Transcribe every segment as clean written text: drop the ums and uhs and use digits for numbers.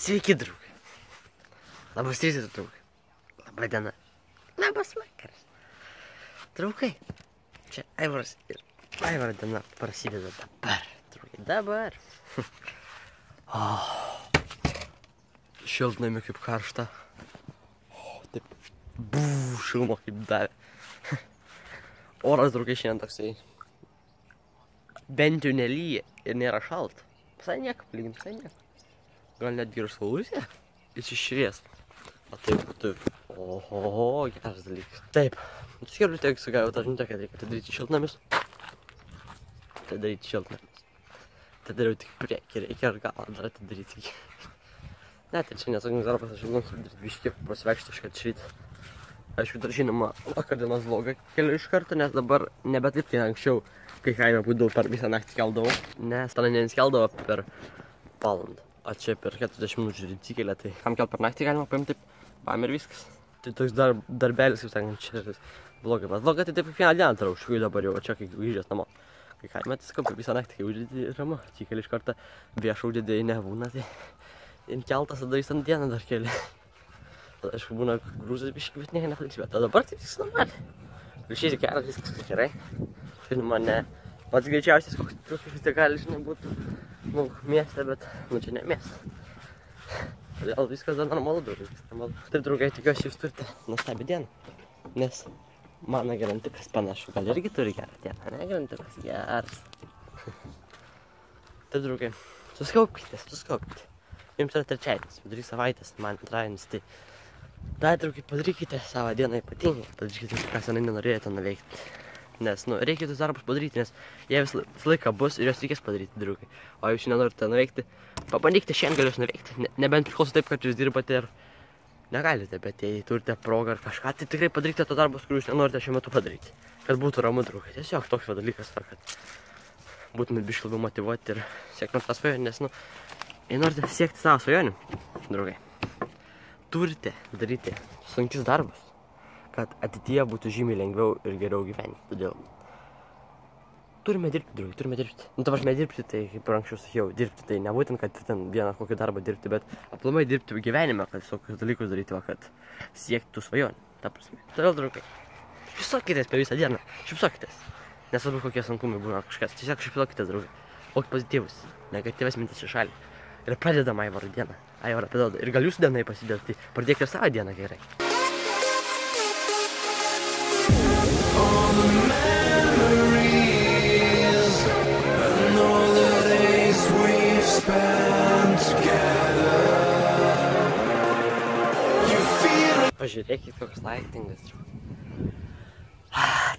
Sveiki, draugai. Labas rytas, draugai. Labą dieną. Labas vakaras. Draugai, čia Aivaras ir Aivaro diena prasideda dabar. Draugai, dabar. Šiltnami kaip karšta. Taip, šilmo kaip davė. Oras, draugai, šiandien toksai. Bent jau nelyja ir nėra šalta. Visai nieko, lyginti visai nieko. Gal netgi ir saulutė įsišvies. O taip, taip. Oho, geras dalykas. Taip. Skirbiu tiek sugavau tą žinutę, kad reikia atidaryti šiltnamius. Atidaryti šiltnamius. Atidariau tik priekį, reikia ar galą dar atidaryti. Ne, tai čia nesakinis darbas, aš ilgams atidaryti biškį, prasiveikšti iškart šryt. Aišku, dar žinoma, vakar dienos vlogą keliu iš karto, nes dabar nebe taip kaip anksčiau, kai kaime būdavau per visą naktį keldavau. Nes tada neskeldavo per valandą. O čia per 40 minučių atsikėlė, tai kam kelt per naktį galima paimti taip, paim ir viskas. Tai toks darbelis, kaip sakant, čia vlogą. Bet vlogą tai taip kiekvieną dieną darau, šiui dabar jau, čia kai grįžęs namo. Kai kaime, tai sakau, visą naktį, kai uždėti ramu, atsikėlė iš kartą, viešą uždėdėjai nebūna, tai keltas tada visą dieną dar keli. Tada, aišku, būna grūzas biškai, bet nieko nepaliks, bet dabar tai viskas normaliai. Grįžėsi geras, viskas gerai. Žinoma, ne pats greičiausias, koks triukas tai gali, žinai, būtų, mieste, bet, čia ne mieste. Todėl viskas dar normalu, draugai, viskas normalu. Taip, draugai, tikiuosi, jūs turite nuostabią dieną, nes mano garantikas panašu, gal irgi turi gerą dieną, ne, garantikas geras. Taip, draugai, suskaupkite. Jums yra trečiadienis, vidury savaitės, man antradienis, tai dar, draugai, padarykite savo dieną ypatingai, padarykite, ką senai nenorėjote nuveikti. Nes, reikia tos darbus padaryti, nes jie visą laiką bus ir jos reikės padaryti, draugai. O jūs nenorite nuveikti, pabandykite šiandien gal jūs nuveikti. Nebent priklauso taip, kad jūs dirbate ir negalite, bet jei turite progą ar kažką, tai tikrai padarykite tos darbus, kurių jūs nenorite šiuo metu padaryti. Kad būtų ramu, draugai. Tiesiog toks dalykas, kad būtumėt biškį labiau motyvuoti ir siektumėt tą svajonę, nes, jei norite siekti savo svajonių, draugai, turite daryti sunkius darbus, kad ateityje būtų žymiai lengviau ir geriau gyventi. Todėl turime dirbti, draugai, turime dirbti. Ta prasme, dirbti, tai kaip ir anksčiau sakiau, dirbti, tai nebūtent, kad ten vieną kokį darbą dirbti, bet aplamai dirbti gyvenime, kad visokius dalykus daryti, kad siekti tų svajonių. Ta prasme. Todėl, draugai, šypsokitės per visą dieną, šypsokitės. Nesvarbu, kokie sunkumai būna kažkas, tiesiog šypsokitės, draugai. Būkit pozityvus, negatyvias mintis į šalį. Ir pradedam Aivaro dieną. Aivaro paduoda. Ir gal jūsų dienai pasideda, tai pradėkite savo dieną gerai. All the memories and all the days we've spent together. You feel it. Pažiūrėkit, koks lightingas.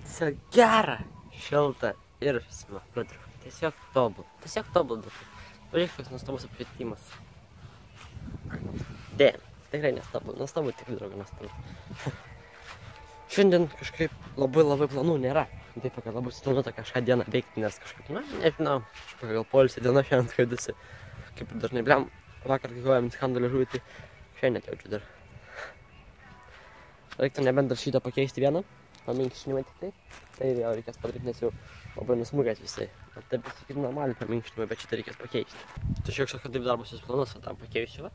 Tiesiog gera, šilta ir smagu. Tiesiog tobul. Pažiūrėkit, koks nuostabus apšvietimas. Tikrai nuostabu, tikrai, draugai, nuostabu. Šiandien kažkaip labai planų nėra. Taip, kad labai suplanuota kažką dieną veikti, nes kažkaip, nežinau, kažkokia gal poilsio diena šiandien skaidasi. Kaip ir dažnai bliam, vakar kai kovojom skandalį žuvį, tai šiandien jaučiu dar. Reiktų nebent dar šitą pakeisti vieną, paminkštinimą tik tai. Tai jau reikės padaryti, nes jau labai nusmūgęs visai. Taip pasakyti normaliai paminkštinimą, bet šitą reikės pakeisti. Tai šiek tiek taip darbas jūs planuos, o tam pakeisiu.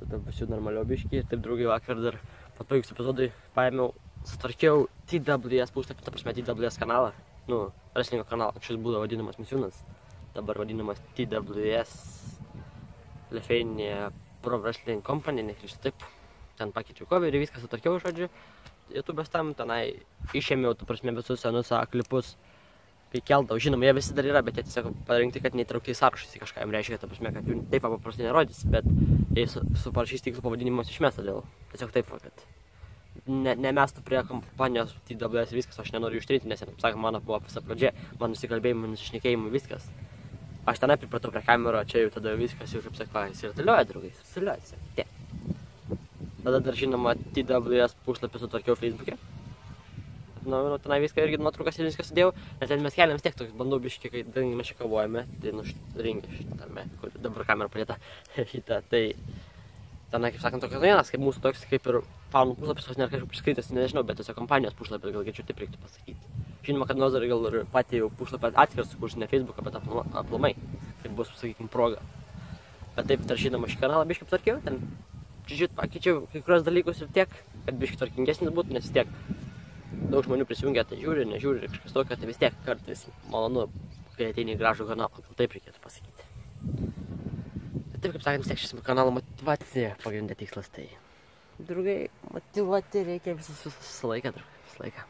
Tada bus jau normaliau biškį. Taip, draugai, vakar dar patpaigus epizodui paėmiau, sutvarkiau TWS puslapį, ta prasme TWS kanalą, wrestlingo kanalą, anksčiau būdavo vadinamas Misiūnas, dabar vadinamas TWS Lithuania Pro Wrestling Company, neklystu taip, ten pakeičiau coverį, viską sutvarkiau, žodžiu, YouTube'as tam, tenai išėmiau, ta prasme, visus senus klipus, kai keldavau, žinoma, jie visi dar yra, bet jie tiesiog parinkti, kad neįtraukti į sąrašus, į kažką jam reiškia, ta prasme, kad jų taip paprastai nerodys, bet jei suparašys tikslų pavadinimus išmes, todėl tiesiog taip, kad nemestų prie kompanijos TWS viskas, aš nenoriu ištrinti, nes, kaip sakant, mano buvo visa pradžia, mano nusikalbėjimų, nusišnekėjimų, viskas. Aš tenai pripratau prie kamero, čia jau tada viskas jau, kaip sakau, įsirtulioja, draugai, įsirtulioja, tiek. Tada dar, žinoma, TWS puslapį sutvarkiau Facebook'e. Tenai viską irgi nuotraukas ir viską sudėjau, nes ten mes keliam vis tiek toks, bandau biškį, kai mes čia kovojame, tai ringi šitame, kur dabar kamera padėta šitą, tai tenai, kaip sakant, tokios naujienos, kaip mūsų toks, kaip ir fanų puslapis, nėra kažkaip priskaitas, nežinau, bet tiesiog kompanijos puslapis, gal greičiau taip reiktų pasakyti. Žinoma, kad nors dar gal ir patį jau puslapį atskirs sukursiu, ne Facebooką, bet aplamai, kaip bus, sakykim, proga. Bet taip, taršydama šį kanalą biškai tvarkiau, ten čiūčiut pakeičiau kai kurios dalykus ir tiek, kad biškai tvarkingesnis būtų, nes tiek daug žmonių prisijungia, tai žiūri, nežiūri ir kažkas tokio, tai vis tiek kartais malonu, kai ateini į gražų kanalą, gal taip reikėtų pasakyti. Bet taip, kaip sakant, vis tiek šis kanalo motyvacija pagrindė tikslas, tai draugai, motyvuoti reikia visą laiką, draugai, visą laiką.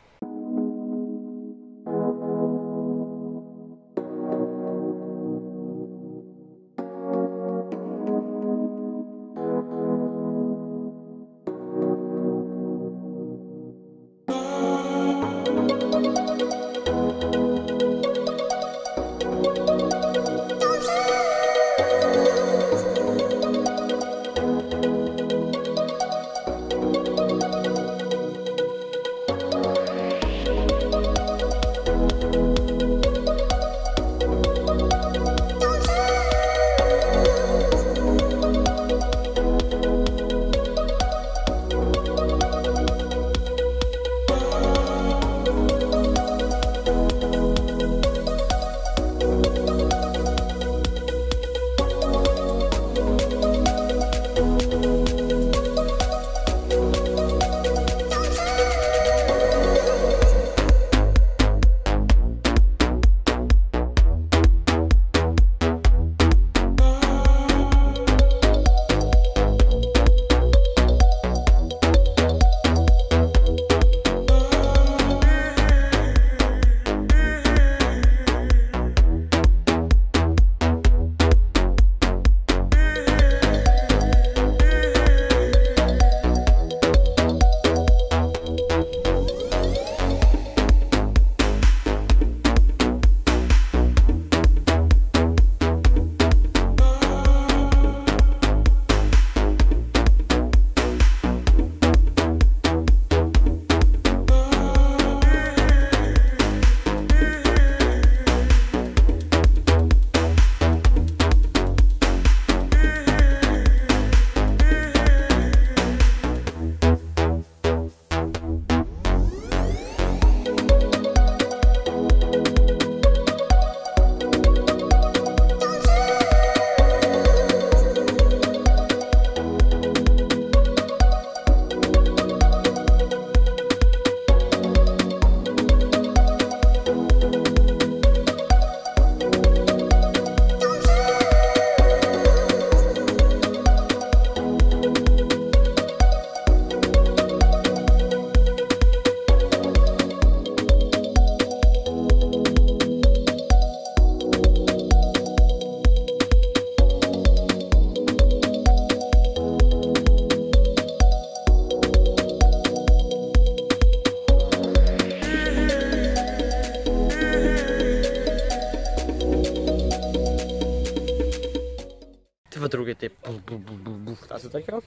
Tai va, draugai, taip, tą sutvarkiau.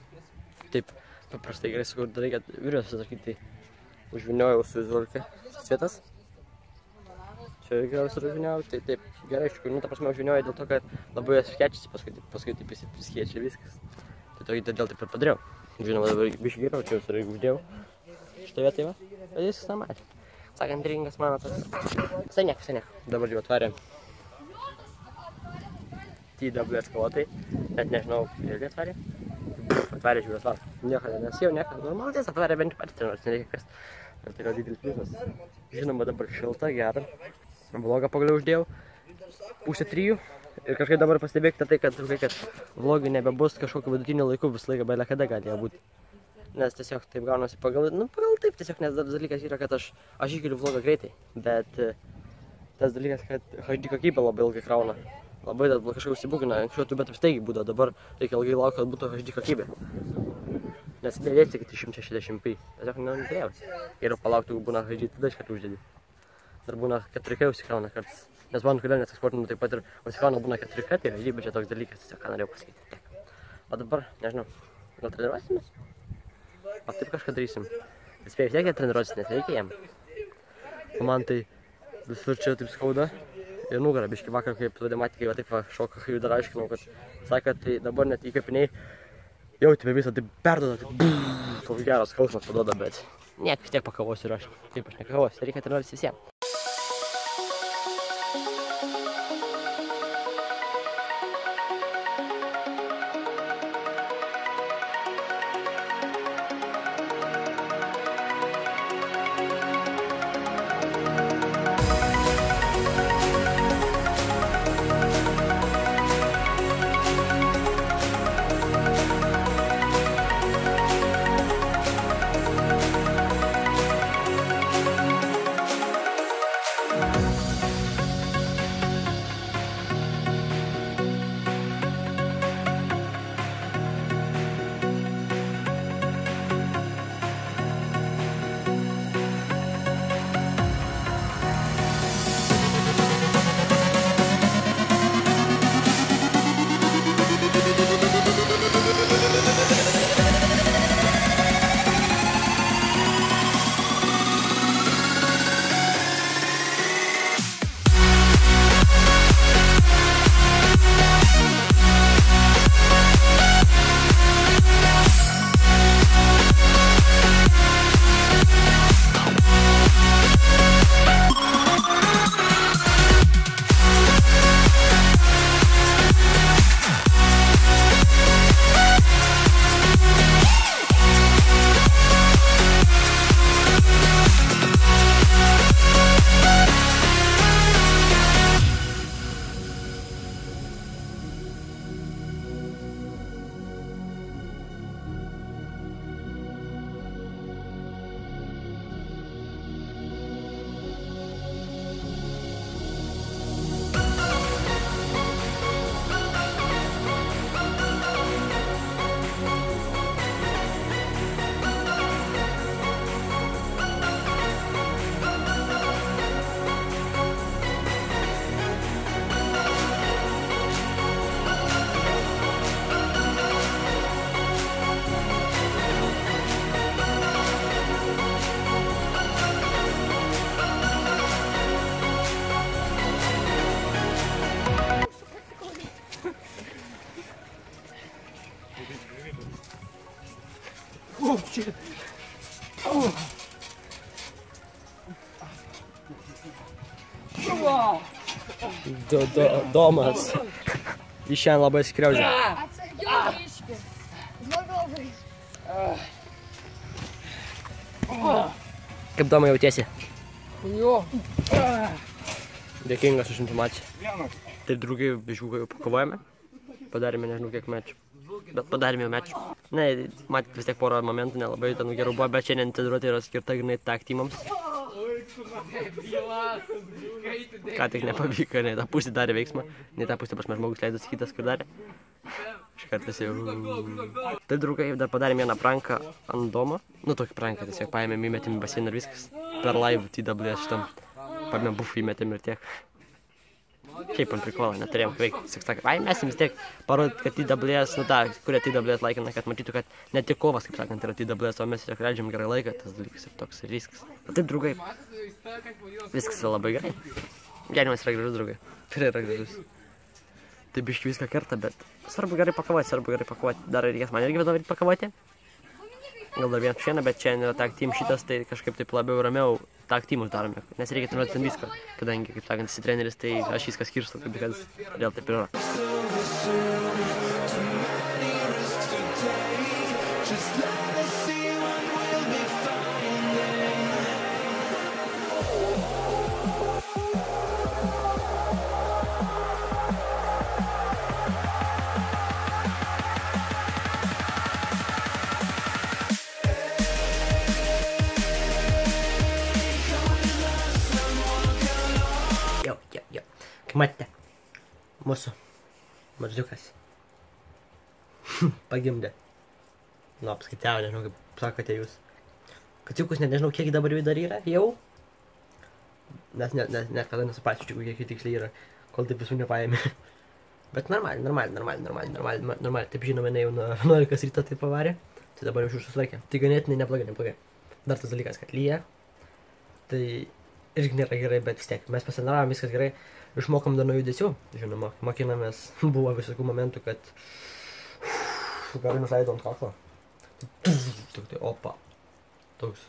Taip, paprastai gerai sakau, dar reikia virvės sutvarkyti, tai užviniojau su izolke svietas. Čia geriausiai užviniojau, tai taip, gerai, iš tikrųjų, ta prasme užviniojau dėl to, kad labai jas kečiasi, paskui taip priskiečia viskas. Tai todėl taip ir padariau. Žinoma, dabar biškai geriau, čia visur uždėjau. Šitą vietą, va, bet viskas normaliai. Sakant, ringas mano tas. Visai nieko. Dabar jau atvarėm TW eskalotai, net nežinau, irgi atvarė. Atvarė žiūrės varą. Nieko nesijau, normalus atvarė bent patys treniruotis, nereikia kas. Ir tai yra didelis pliusas. Žinoma, dabar šilta, gera. Vlogą pagaliau uždėjau. 2:30. Ir kažkaip dabar pastebėkite tai, kad vlogai nebebus kažkokiu vidutiniu laiku, visą laiką bele kada gali būti. Nes tiesiog taip gaunasi pagal taip tiesiog, nes dalykas yra, kad aš įkeliu vlogą greitai. Bet tas dalykas, kad HD kokybė labai ilgai krauna. Labai kažkaip užsibūkina, anksčiau tu bet apstaigiai būdavo, dabar reikia ilgai laukti, kad būtų HD kokybė. Nes nedėsi iki 360p, tiesiog nenorėjau. Ir palaukti, jeigu būna HD, tada iš karto uždėdi. Dar būna 4K užsikrauna kartais. Nes man kodėl neseksportinu taip pat ir užsikrauna būna 4K, tai HD, bet čia toks dalykas, tiesiog ką norėjau pasakyti. Tiek. O dabar, nežinau, gal treniruosimės? O taip kažką darysim. Vis spėjus reikia treniruotis, nes reikia jam. O man tai visur čia taip skauda. Ir nugarą biškį vakar, kaip matė, kai taip šoką, kai dar aiškinau, kad sakė, tai dabar net įkapiniai jautėme visą, taip perduoda, taip toks geras skausmas paduoda, bet niek, vis tiek pakavosiu ir aš. Taip, aš nekavosiu, reikia treniruotis visiems. Domas. Jis šiandien labai skriaudžia. Atsargiau, biški. Žmogovai. Kaip Doma jautiesi? Jo. Dėkingas už informaciją. Tai draugai biškų jau pakovojame. Padarėme nežinau kiek mečių. Bet padarėme jau mečių. Ne, matėt vis tiek porą momentų, nelabai ten gerų buvo, bet šiandien treniruotė yra skirta grynai taktimams. Ką tik nepavyko, ne tą pusę darė veiksmą. Ne tą pusę prasme žmogus leidosi kitas, kur darė. Iškart visi jau... Tai draugai dar padarėm vieną pranką ant Domo. Nu tokį pranką, tiesiog paėmėm, įmetėm į baseiną ir viskas. Per live TWS šitam. Paėmėm bufą, įmetėm ir tiek. Šiaip ant prikolą, neturėjom ką veikti. Tiesiog sakė, ai mes vis tiek parodyt, kad TWS, nu tą, kurie TWS laikina, kad matytų, kad ne tik kovas, kaip sakant, yra TWS, o mes tiesiog leidžiam gerai laiką, tas dalykas ir toks ir viskas. O taip, draugai, viskas yra labai gerai. Gyvenimas yra gražus, draugai. Tai yra gražus. Tai biški viską kerta, bet svarbu gerai pakovoti, Dar reikės man irgi daryti pakovoti. Gal dar vieną šiandien, bet šiandien yra tag team šitas, tai kažkaip taip labiau ramiau tag teamus darome. Nes reikia treniruoti ten visko, kadangi, kaip sakant, esi treneris, tai aš viską skirstu, kaip kad dėl taip yra. Kaip matėte, mūsų marziukas pagimdė. Nu, apskaitėjau, nežinau, kaip sakote jūs. Kačiukus net nežinau, kiek dabar jų dar yra, jau. Nes niekada nesuprasiu, kiek tiksliai yra, kol taip visų nepaėmė. Bet normaliai. Taip žinome, ne jau nuo 11 ryto taip pavarė. Tai dabar jau susilaikė. Tai ganėtinai neblogai. Dar tas dalykas, kad lyja. Tai irgi nėra gerai, bet vis tiek. Mes pasinaravom, viskas gerai. Išmokom dar nuo judesių, žinoma, mokinamės, buvo visokių momentų, kad gerai nuleido ant kaklo. Tai opa, toks,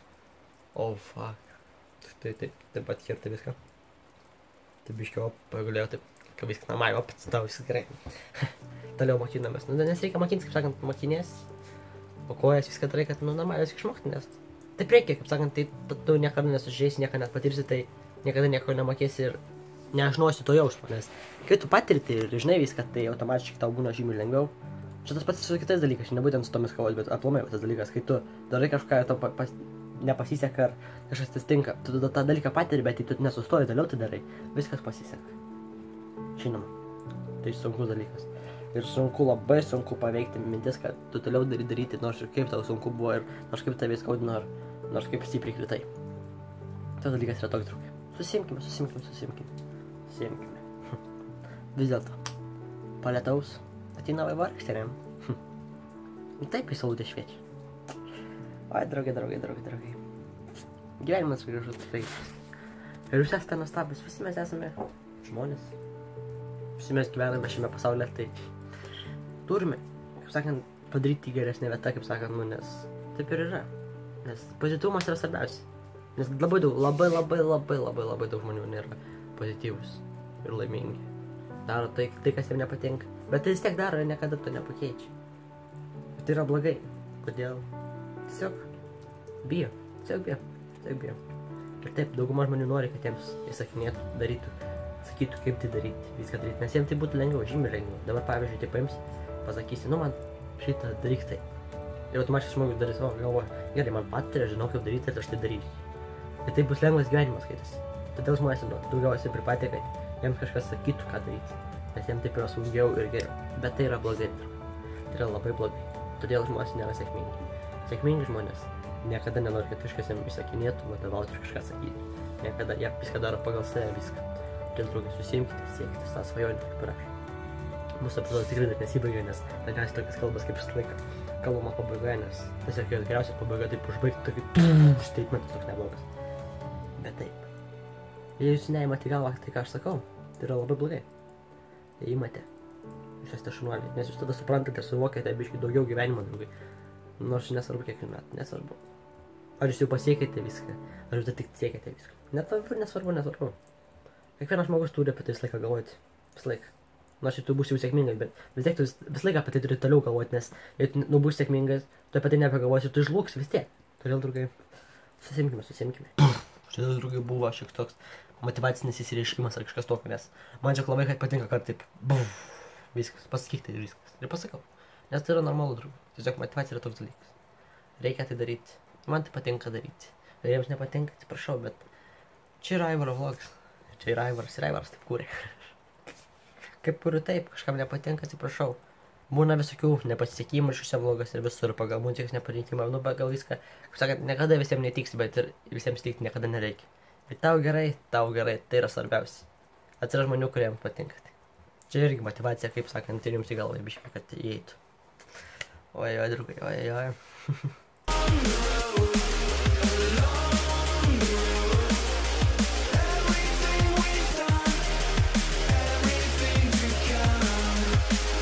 oh fuck, taip pat kirti viską. Taip biškiu, opa, galėjau taip, kad viskas namai, opa, tau viskas gerai. Toliau mokinamės, nu, nes reikia mokintis, kaip sakant, mokinės, o kojas viską darai, kad, nu, normaliai viską išmokti, nes taip reikia, kaip sakant, tai tu niekada nesužiūrėsi, niekada net patirsi, tai niekada nieko nemokėsi ir nežinosi to jausmo, nes kai tu patirti ir žinai viską, tai automatiškai tau būna žymiai lengviau. Čia tas pats su kitais dalykais, ne būtent su tomis kovos, bet aplamai tas dalykas, kai tu darai kažką ir tau nepasiseka ar kažkas atsitinka, tu tą dalyką patiri, bet tu nesustoji, toliau tai darai, viskas pasiseka. Žinoma, tai sunkus dalykas. Ir labai sunku paveikti mintis, kad tu toliau daryti, nors ir kaip tau sunku buvo, ir nors kaip tave skaudino, nors kaip stipriai kritai. Tas dalykas yra toks, draugai. Susimkime. Vis dėlto, palietaus ateina vaivorykštėm. Taip į saulutę šviečia. Oi, draugai. Gyvenimas gražus, tikrai. Ir jūs esate nuostabūs, visi mes esame žmonės. Visi mes gyvename šiame pasaulyje, tai turime, kaip sakant, padaryti geresnę vietą, kaip sakant, nu, nes taip ir yra. Nes pozityvumas yra svarbiausia. Nes labai daug žmonių nėra pozityvus ir laimingi. Daro tai, kas jiems nepatinka. Bet tai vis tiek daro ir niekada to nepakeičia. Ir tai yra blogai. Kodėl? Tiesiog bijo. Ir taip, dauguma žmonių nori, kad jiems įsakinėtų, darytų, sakytų, kaip tai daryti, viską daryti. Nes jiems tai būtų lengviau, žymiai lengviau. Dabar, pavyzdžiui, tai paims, pasakysi, nu man šitą daryk tai. Ir automatiškai žmogus darys, o galvoja, gerai, man patiria, žinau, kaip daryti ir aš tai darysiu. Ir tai bus lengvas gyvenimas skaitasi. Todėl žmonės daugiausiai pripratę, kad jiems kažkas sakytų, ką daryti. Nes jiems taip yra saugiau ir geriau. Bet tai yra blogai. Tai yra labai blogai. Todėl žmonės nėra sėkmingi. Sėkmingi žmonės niekada nenori, kad kažkas jiems įsakinėtų, vadovautų ir kažką sakyti. Niekada jie viską daro pagal save viską. Todėl, draugai, susiimkite, siekite tą svajonę, kaip ir aš. Mūsų epizodas tikrai dar nesibaigė, nes dažniausiai tokias kalbas kaip visą laiką kalbama pabaigoje, nes tiesiog geriausia pabaiga taip užbaigti tokį statementas toks neblogas. Bet taip. Jei jūs neimate galvą tai, ką aš sakau, tai yra labai blogai. Jei imate, jūs esate šunuoliai, nes jūs tada suprantate, suvokėte biškį daugiau gyvenimo, draugai. Nors nesvarbu kiek metų, nesvarbu. Ar jūs jau pasiekėte viską, ar jūs dar tik siekėte viską. Nesvarbu. Kiekvienas žmogus turi apie tai visą laiką galvoti. Visą laiką. Nors tu būsi jau sėkmingas, bet vis tiek tu visą laiką apie tai turi toliau galvoti, nes jei tu būsi sėkmingas, tu apie tai nebegalvosi ir tu žlugs vis tiek. Todėl, draugai, susimkime. Šiandien, draugai, buvo šiek toks motyvacinis įsireiškimas ar kažkas tokio, nes man čia labai patinka, kad taip, viskas, pasakyk tai ir viskas. Ir pasakau, nes tai yra normalu, draugai. Tiesiog motyvacija yra toks dalykas. Reikia tai daryti. Man tai patinka daryti. Ir jiems nepatinka, atsiprašau, bet čia yra Aivaro vlogas. Čia yra Aivaras ir Aivaras taip kūrė. Kaip kuriu taip, kažkam nepatinka, atsiprašau. Būna visokių nepasisekimų šiuose vlogas ir visur pagal muzikos neparinkimą, nu pagal viską. Kaip sakant, niekada visiems netiksi, bet ir visiems tikti niekada nereikia. Bet tau gerai, tai yra svarbiausia. Atsiras žmonių, kuriems patinka. Čia irgi motivacija, kaip sakant, ir jums į galvą biškai, kad įeitų. Oi, draugai, oi.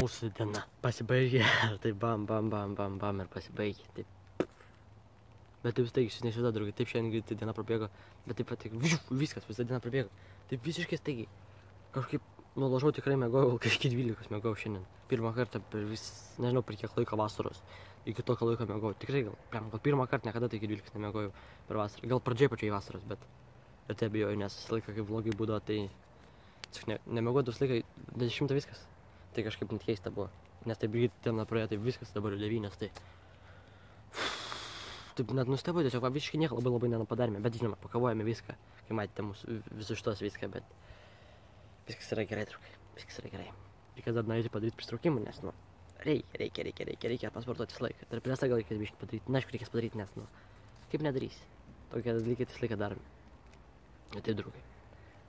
Mūsų diena pasibaigė, tai bam ir pasibaigė, taip. Bet taip staigiai, jūs neįsivaizduojate, draugai, taip šiandien greitai diena prabėgo, bet taip pat viskas, visa diena prabėgo. Taip visiškai staigiai. Kažkaip nulažau tikrai mėgojau, kažkiek 12 mėgojau šiandien. Pirmą kartą per nežinau per kiek laiko vasaros, iki tokio laiko mėgojau. Tikrai gal pirmą kartą niekada tai iki 12 nemėgojau per vasarą. Gal pačiai vasaros, bet ir tai abejoju, nes visą laiką kaip vlogai būdavo, tai nemėgojau visą laiką 10 viskas. Tai kažkaip net keista buvo, nes taip greit diena praėjo, tai viskas dabar 9, tai... Taip net nustebau, tiesiog visiškai nieko labai nepadarėme, bet žinoma, pakavojame viską, kai matėte mūsų visus šitos viską, bet... Viskas yra gerai, draugai, viskas yra gerai. Reikės dar norėti padaryti pristraukimų, nes, nu... Reikia pasportuoti visą laiką. Ir presą gal reikės biškai padaryti, aišku, reikės padaryti, nes, nu... Kaip nedarysi? Tokie dalykai visą laiką daromi. Ir taip, draugai.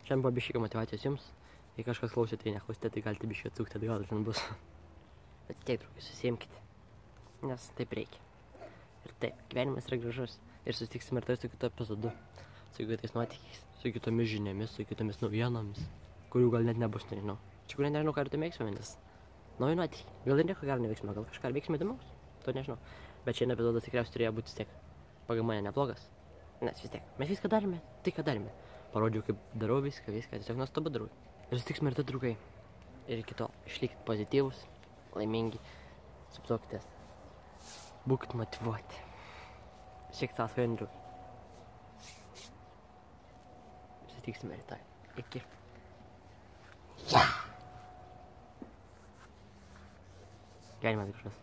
Šiandien buvo biškai motyvacijos jums. Jei kažkas klausėte, jei neklausėte, tai galite biškai atsukti atgal, ten bus. Bet tiek, draugai, susiimkite. Nes taip reikia. Ir taip, gyvenimas yra gražus. Ir susitiksime ir tai su kitu epizodu. Su kitais nuotykiais, su kitomis žiniomis, su kitomis naujienomis. Kurių gal net nebus, nežinau. Čia kur nežinau, ką ir tai veiksime, nes nauji nuotykiai. Gal ir nieko gero neveiksime, gal kažką veiksime įdomaus. To nežinau. Bet šiandien epizodas tikriausiai turėjo būti vis tiek pagal mane neblogas. Nes vis tiek, mes viską darėme, tai ką darėme. Parodžiau, kaip darau viską, tiesiog nuostabu darau. Ir susitiksime ir tai, draugai. Ir iki to išlikit pozityvus, laimingi, suptuokitės. Būkit motyvuoti. Šiek savo svajonių. Susitiksime rytoj. Iki. Gyvenimas gražus.